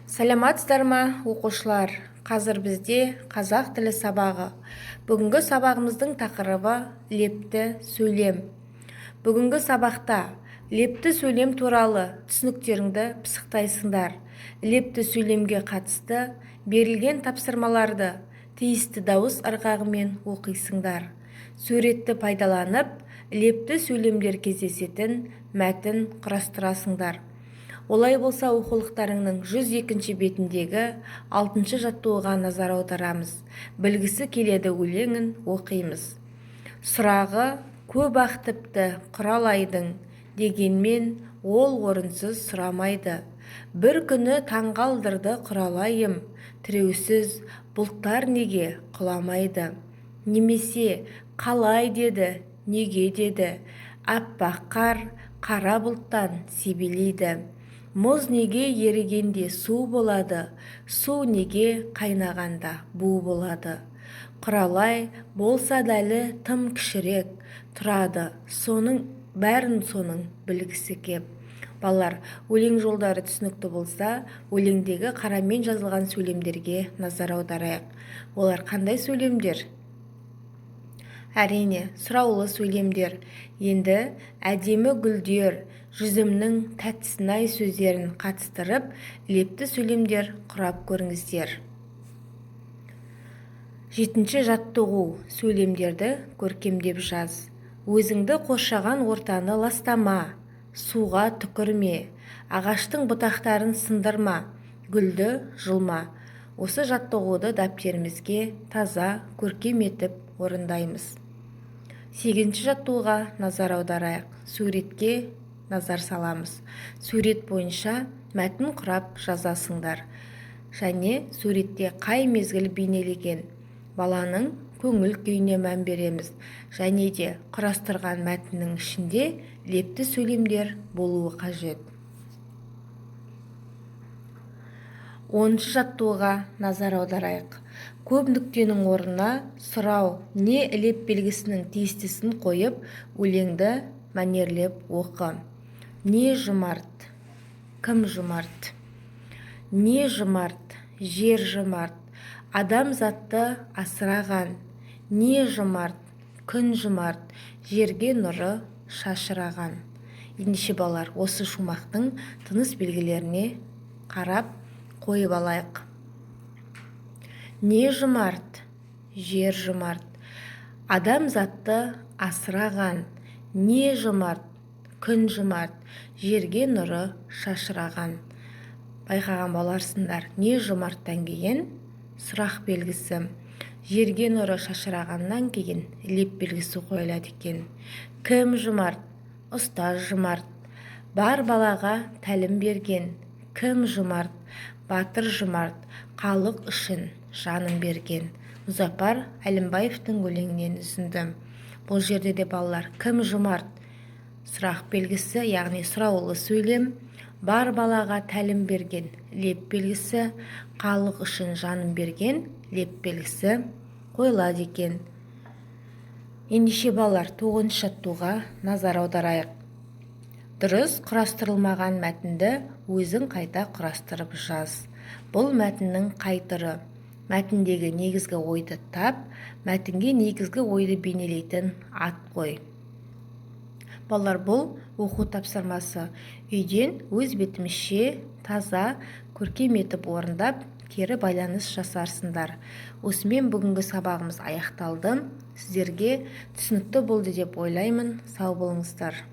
Саламатсыздар ма, оқушылар? Қазір бізде қазақ тілі сабағы. Бүгінгі сабағымыздың тақырыбы лепті сөйлем. Бүгінгі сабақта лепті сөйлем туралы түсініктеріңді пысықтайсыңдар. Лепті сөйлемге қатысты берілген тапсырмаларды тиісті дауыс ырғағымен оқисыңдар. Суретті пайдаланып, лепті сөйлемдер кездесетін мәтін құрастырасыңдар. Олай болса, оқулықтарыңның 102-ші бетіндегі 6-шы жаттығуға назар аударамыз. Білгісі келеді өлеңін оқимыз. Сұрағы көп ақ тіпті құралайдың, дегенмен ол орынсыз сұрамайды. Бір күні таңғалдырды құралайым, тіреусіз бұлттар неге құламайды. Немесе қалай деді, неге деді, аппақ қар қара бұлттан себелейді. Мұз неге ерігенде су болады, су неге қайнағанда бу болады. Құралай болса дәлі тым кішірек тұрады, соның бәрін соның білгісі кеп. Балалар, өлең жолдары түсінікті болса, өлеңдегі қарамен жазылған сөйлемдерге назар аударайық. Олар қандай сөйлемдер? Әрине, сұраулы сөйлемдер. Енді әдемі гүлдер, жүзімнің тәттісін-ай сөздерін қатыстырып, лепті сөйлемдер құрап көріңіздер. 7-ші жаттығу: сөйлемдерді көркемдеп жаз. Өзіңді қоршаған ортаны ластама, суға түкірме, ағаштың бұтақтарын сындырма, гүлді жұлма. Осы жаттығуды дәптерімізге таза көркем етіп орындаймыз. 8-ші жаттығуға назар аударайық. Суретке назар саламыз. Сурет бойынша мәтін құрап жазасыңдар. Және суретте қай мезгіл бейнелеген баланың көңіл күйіне мән береміз. Және де құрастырған мәтіннің ішінде лепті сөйлемдер болуы қажет. 10-шы жаттығуға назар аударайық. Көп нүктенің орнына сұрау не леп белгісінің тиістісін қойып, өлеңді мәнерлеп оқы. Не жұмарт? Кім жұмарт? Не жұмарт? Жер жұмарт. Адам затты асыраған. Не жұмарт? Күн жұмарт. Жерге нұры шашыраған. Ендеше балалар, осы шумақтың тыныс белгілеріне қарап қойып алайық. Не жұмарт? Жер жұмарт. Адам затты асыраған. Не жұмарт? Күн жұмарт. Жерге нұры шашыраған. Байқаған боларсыңдар, не жұмарттан кейін сұрақ белгісі, жерге нұры шашырағаннан кейін леп белгісі қойылады екен. Кім жұмарт? Ұстаз жұмарт. Бар балаға тәлім берген. Кім жұмарт? Батыр жұмарт. Халық үшін жанын берген. Мұзафар Әлімбаевтың өлеңінен үзінді. Бұл жерде де балалар, кім жұмарт? Сұрақ белгісі, яғни сұраулы сөйлем. Бар балаға тәлім берген леп белгісі, халық үшін жанын берген леп белгісі қойылады екен. Ендеше балалар, 9-шы жаттығуға назар аударайық. Дұрыс құрастырылмаған мәтінді өзің қайта құрастырып жаз. Бұл мәтіннің қай түрі? Мәтіндегі негізгі ойды тап, мәтінге негізгі ойды бейнелейтін ат қой. Балалар, бұл оқу тапсырмасы. Үйден өз бетімізше таза көркем етіп орындап, кері байланыс жасарсыңдар. Осымен бүгінгі сабағымыз аяқталды. Сіздерге түсінікті болды деп ойлаймын. Сау болыңыздар.